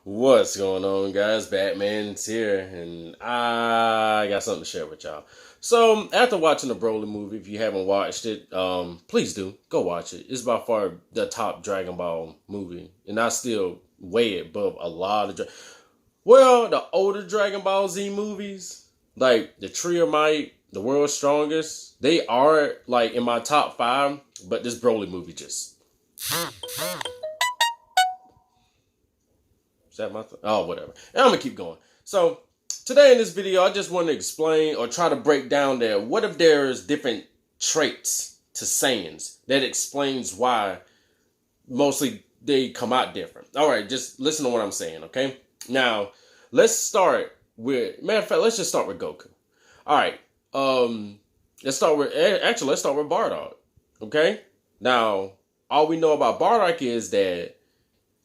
What's going on, guys? Batman's here, and I got something to share with y'all. So, after watching the Broly movie, if you haven't watched it, please do go watch it. It's by far the top Dragon Ball movie, and I still weigh it above a lot of. The older Dragon Ball Z movies, like the Trio Might, the World's Strongest, they are like in my top five. But this Broly movie just Is that my oh, whatever. And I'm gonna keep going. So today in this video, I just want to explain or try to break down that what if there's different traits to saiyans that explains why mostly they come out different. All right, just listen to what I'm saying, okay? Now, let's start with matter of fact, let's just start with Goku. All right. Let's start with Bardock. Okay? Now, all we know about Bardock is that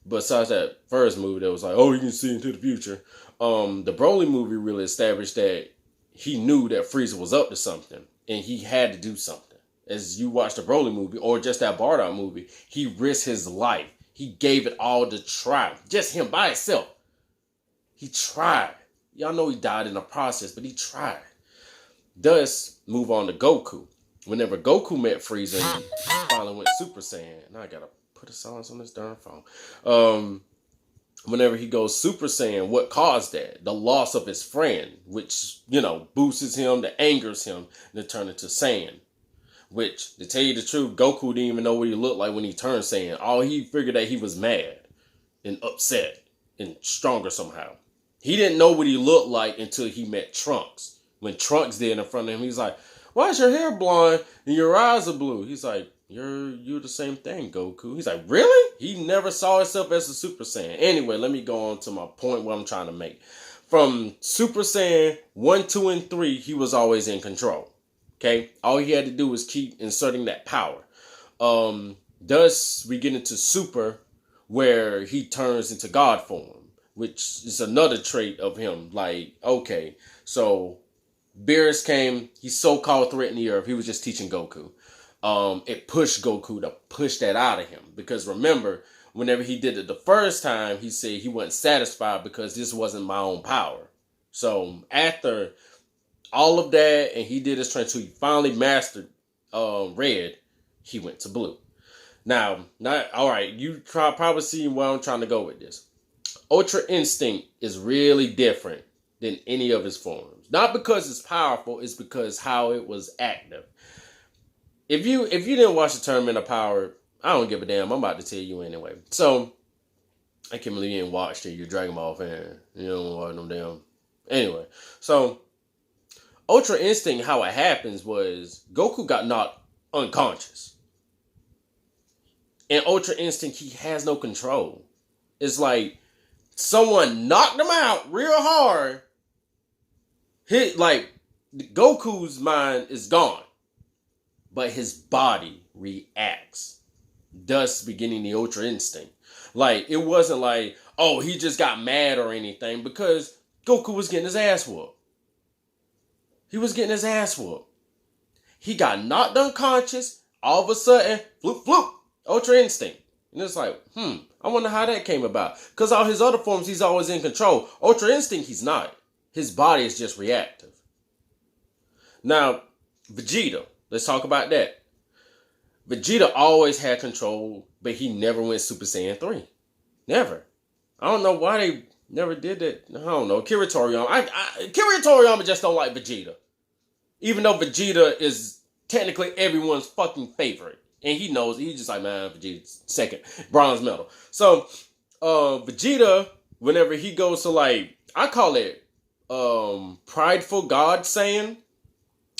besides that first movie that was like, oh, you can see into the future, the Broly movie really established that he knew that Frieza was up to something and he had to do something. As you watch the Broly movie or just that Bardock movie, he risked his life. He gave it all to try. Just him by himself. He tried. Y'all know he died in the process, but he tried. Thus, move on to Goku. Whenever Goku met Frieza, he finally went Super Saiyan. Now I gotta put a silence on this darn phone. Whenever he goes Super Saiyan, what caused that? The loss of his friend, which, boosts him, that angers him, to turn into Saiyan. Which, to tell you the truth, Goku didn't even know what he looked like when he turned Saiyan. All he figured that he was mad and upset and stronger somehow. He didn't know what he looked like until he met Trunks. When Trunks did in front of him, he's like, why is your hair blonde and your eyes are blue? He's like, you're the same thing, Goku. He's like, really? He never saw himself as a Super Saiyan. Anyway, let me go on to my point, what I'm trying to make. From Super Saiyan 1, 2, and 3, he was always in control. Okay? All he had to do was keep inserting that power. Thus, we get into Super, where he turns into God form, which is another trait of him. Like, okay, so Beerus came, he so-called threatened the earth. He was just teaching Goku. It pushed Goku to push that out of him. Because remember, whenever he did it the first time, he said he wasn't satisfied because this wasn't my own power. So after all of that, and he did his training until he finally mastered Red, he went to Blue. Now, all right, you probably see where I'm trying to go with this. Ultra Instinct is really different than any of his forms. Not because it's powerful, it's because how it was active. If you didn't watch the Tournament of Power, I don't give a damn. I'm about to tell you anyway. So, I can't believe you didn't watch it. You're a Dragon Ball fan. You don't watch them damn. Anyway, so Ultra Instinct, how it happens was Goku got knocked unconscious. In Ultra Instinct, he has no control. It's like someone knocked him out real hard. Goku's mind is gone. But his body reacts. Thus beginning the Ultra Instinct. Like, it wasn't like, oh, he just got mad or anything. Because Goku was getting his ass whooped. He was getting his ass whooped. He got knocked unconscious. All of a sudden, floop, floop, Ultra Instinct. And it's like, I wonder how that came about. Because all his other forms, he's always in control. Ultra Instinct, he's not. His body is just reactive. Now, Vegeta. Let's talk about that. Vegeta always had control, but he never went Super Saiyan 3. Never. I don't know why they never did that. I don't know. Kira Toriyama just don't like Vegeta. Even though Vegeta is technically everyone's fucking favorite. And he knows, he's just like, man, Vegeta's second. Bronze medal. So, Vegeta, whenever he goes to I call it Prideful God Saiyan.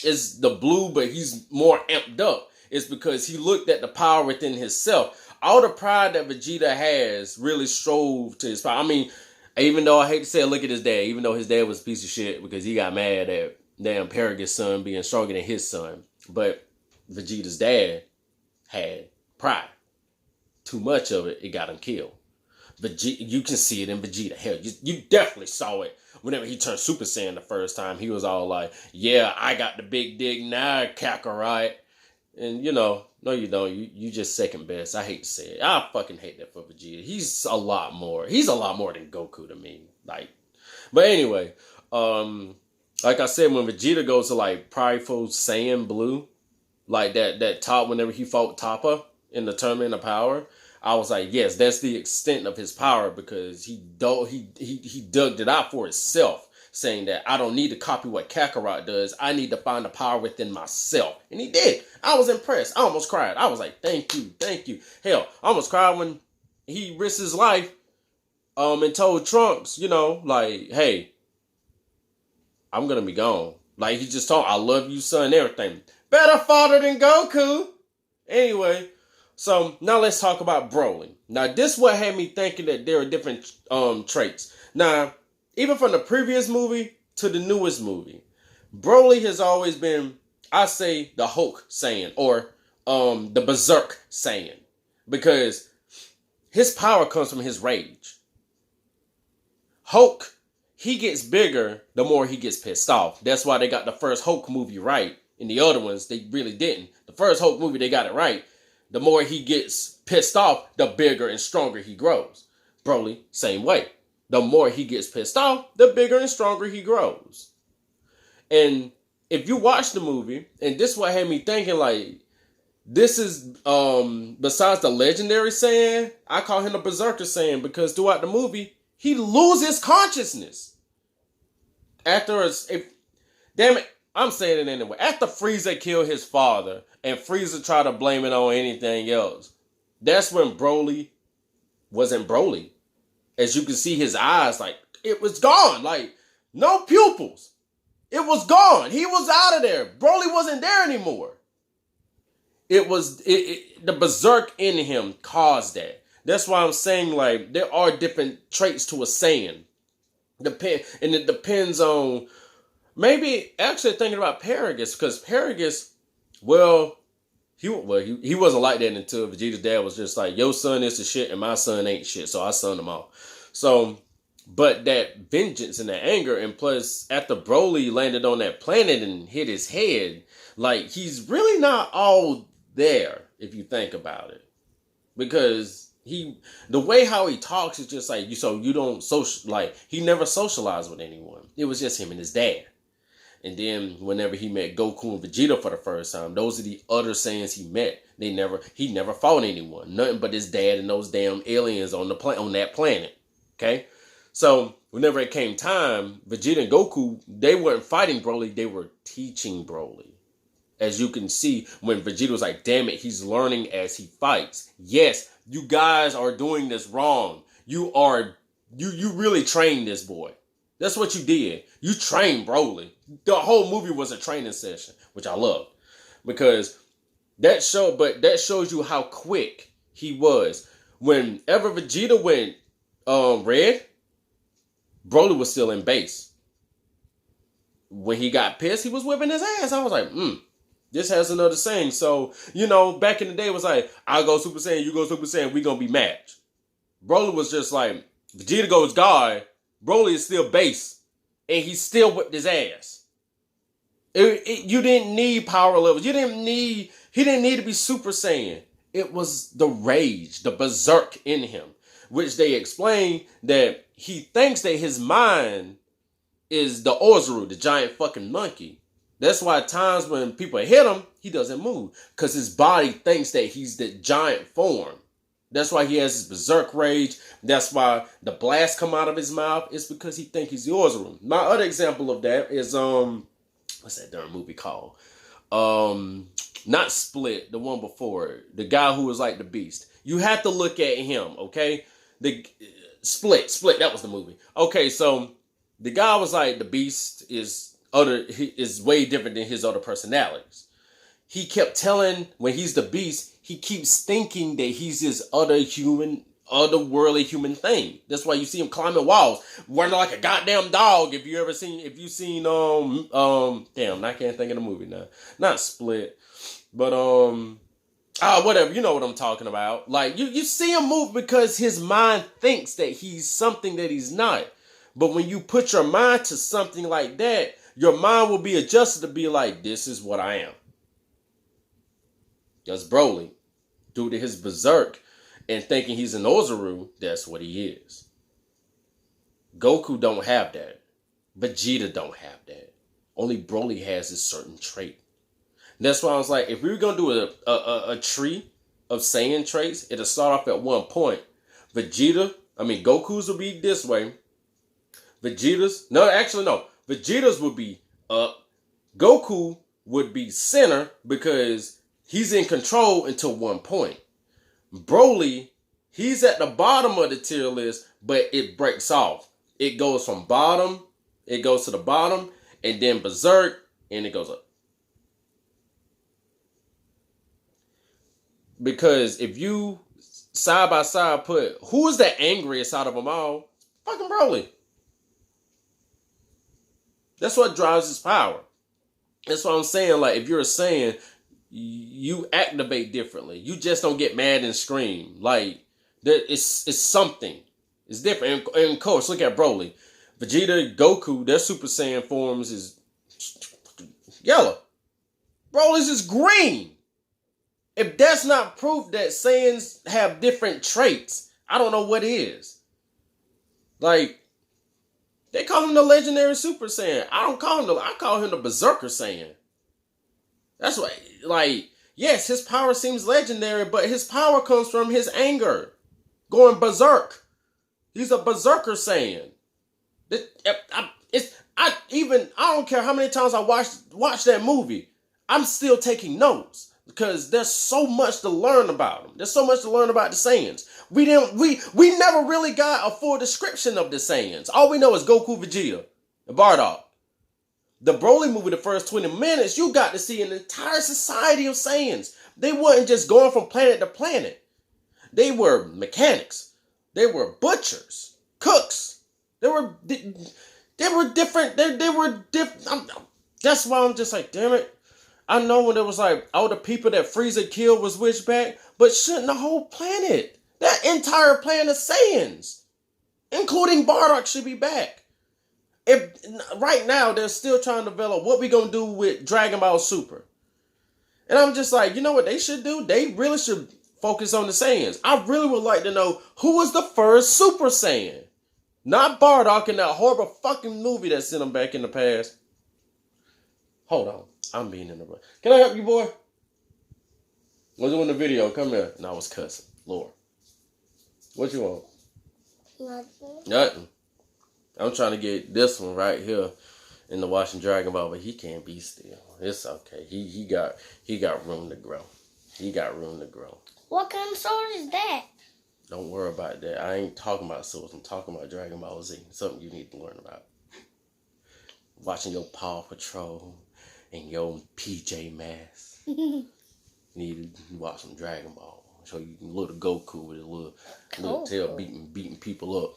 Is the blue, but he's more amped up. It's because he looked at the power within himself. All the pride that Vegeta has really strove to his power. I mean, even though I hate to say it, look at his dad. Even though his dad was a piece of shit because he got mad at damn Paragus' son being stronger than his son. But Vegeta's dad had pride. Too much of it got him killed. You can see it in Vegeta. Hell, you definitely saw it. Whenever he turned Super Saiyan the first time, he was all like, yeah, I got the big dick now, Kakarot. And, No, you don't. You just second best. I hate to say it. I fucking hate that for Vegeta. He's a lot more. He's a lot more than Goku to me. Like, but anyway, like I said, when Vegeta goes to like Prideful Saiyan Blue, like that top whenever he fought Toppa in the Tournament of Power, I was like, yes, that's the extent of his power because he dug it out for itself, saying that I don't need to copy what Kakarot does. I need to find the power within myself. And he did. I was impressed. I almost cried. I was like, thank you, thank you. Hell, I almost cried when he risked his life and told Trunks, you know, like, hey, I'm going to be gone. Like, he just told, I love you, son, everything. Better father than Goku. Anyway, so now let's talk about Broly. Now, this what had me thinking that there are different traits. Now, even from the previous movie to the newest movie, Broly has always been, I say, the Hulk Saiyan or the Berserk Saiyan. Because his power comes from his rage. Hulk, he gets bigger the more he gets pissed off. That's why they got the first Hulk movie right. And the other ones, they really didn't. The first Hulk movie, they got it right. The more he gets pissed off, the bigger and stronger he grows. Broly, same way. The more he gets pissed off, the bigger and stronger he grows. And if you watch the movie, and this is what had me thinking, like, this is, besides the legendary Saiyan, I call him the Berserker Saiyan because throughout the movie, he loses consciousness. Damn it, I'm saying it anyway. After Frieza killed his father, and Frieza tried to blame it on anything else, that's when Broly wasn't Broly. As you can see his eyes, like, it was gone. Like, no pupils. It was gone. He was out of there. Broly wasn't there anymore. The berserk in him caused that. That's why I'm saying, like, there are different traits to a Saiyan. And it depends on, maybe actually thinking about Paragus, because Paragus, he wasn't like that until Vegeta's dad was just like, your son is the shit and my son ain't shit, so I sunned him off. So, but that vengeance and that anger, and plus after Broly landed on that planet and hit his head, like, he's really not all there if you think about it. Because the way how he talks is just like, you don't he never socialized with anyone. It was just him and his dad. And then whenever he met Goku and Vegeta for the first time, those are the other Saiyans he met. He never fought anyone. Nothing but his dad and those damn aliens on that planet. Okay? So whenever it came time, Vegeta and Goku, they weren't fighting Broly, they were teaching Broly. As you can see, when Vegeta was like, damn it, he's learning as he fights. Yes, you guys are doing this wrong. You really trained this boy. That's what you did. You trained Broly. The whole movie was a training session, which I loved. Because that shows you how quick he was. Whenever Vegeta went red, Broly was still in base. When he got pissed, he was whipping his ass. I was like, this has another saying. So, back in the day, it was like, I'll go Super Saiyan, you go Super Saiyan, we gonna be matched. Broly was just like, Vegeta goes God, Broly is still base, and he still whipped his ass. You didn't need power levels. He didn't need to be Super Saiyan. It was the rage, the berserk in him, which they explain that he thinks that his mind is the Ozaru, the giant fucking monkey. That's why at times when people hit him, he doesn't move. Because his body thinks that he's the giant form. That's why he has his berserk rage. That's why the blast come out of his mouth. It's because he thinks he's the Ozaru. My other example of that is, what's that darn movie called? Not Split, the one before it. The guy who was like the Beast. You have to look at him, okay? The Split, that was the movie. Okay, so the guy was like the Beast is way different than his other personalities. He kept telling, when he's the Beast, he keeps thinking that he's this otherworldly human thing. That's why you see him climbing walls, running like a goddamn dog. If you've seen, damn, I can't think of the movie now. Not Split, but whatever, you know what I'm talking about. Like, you see him move because his mind thinks that he's something that he's not. But when you put your mind to something like that, your mind will be adjusted to be like, this is what I am. Because Broly, due to his berserk and thinking he's an Ozaru, that's what he is. Goku don't have that. Vegeta don't have that. Only Broly has this certain trait. And that's why I was like, if we were going to do a tree of Saiyan traits, it'll start off at one point. Goku's will be this way. Vegeta's would be up. Goku would be center because he's in control until one point. Broly, he's at the bottom of the tier list, but it breaks off. It goes from bottom, it goes to the bottom, and then Berserk, and it goes up. Because if you side by side put who is the angriest out of them all, fucking Broly. That's what drives his power. That's what I'm saying. Like, if you're a Saiyan, you activate differently. You just don't get mad and scream. Like, it's something. It's different. And of course, look at Broly. Vegeta, Goku, their Super Saiyan forms is yellow. Broly's is green. If that's not proof that Saiyans have different traits, I don't know what is. Like, they call him the legendary Super Saiyan. I call him the Berserker Saiyan. That's why, like, yes, his power seems legendary, but his power comes from his anger. Going berserk. He's a Berserker Saiyan. I don't care how many times I watch that movie. I'm still taking notes. Because there's so much to learn about them. There's so much to learn about the Saiyans. We never really got a full description of the Saiyans. All we know is Goku, Vegeta, and Bardock. The Broly movie, the first 20 minutes, you got to see an entire society of Saiyans. They weren't just going from planet to planet. They were mechanics. They were butchers, cooks. They were different. They were different. That's why I'm just like, damn it. I know when it was like all the people that Frieza killed was wished back, but shouldn't the whole planet, that entire planet of Saiyans, including Bardock, should be back. If right now they're still trying to develop what we gonna do with Dragon Ball Super, and I'm just like, you know what they should do? They really should focus on the Saiyans. I really would like to know who was the first Super Saiyan, not Bardock in that horrible fucking movie that sent him back in the past. Hold on. I'm being in the way. Can I help you, boy? We're doing the video. Come here. And I was cussing. Lord. What you want? Nothing. I'm trying to get this one right here in the watching Dragon Ball, but he can't be still. It's okay. He got room to grow. He got room to grow. What kind of sword is that? Don't worry about that. I ain't talking about swords. I'm talking about Dragon Ball Z. Something you need to learn about. Watching your Paw Patrol and your PJ Masks. You need to watch some Dragon Ball. Show you little Goku with a little tail beating people up.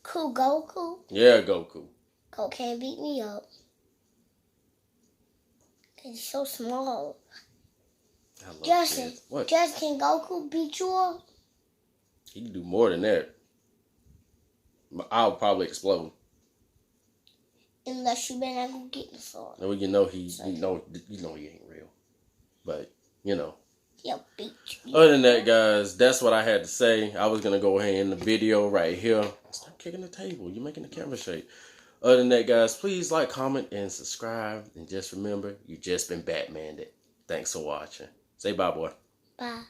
Cool Goku? Yeah, Goku. Goku can't beat me up. He's so small. Justin, what? Justin, can Goku beat you up? He can do more than that. I'll probably explode. Unless you better not go get the sword. No, you know he ain't real. But, you know. He'll beat you. Other than that, guys, that's what I had to say. I was going to go ahead and end the video right here. Stop kicking the table. You're making the camera shake. Other than that, guys, please like, comment, and subscribe. And just remember, you just been Batmaned. Thanks for watching. Say bye, boy. Bye.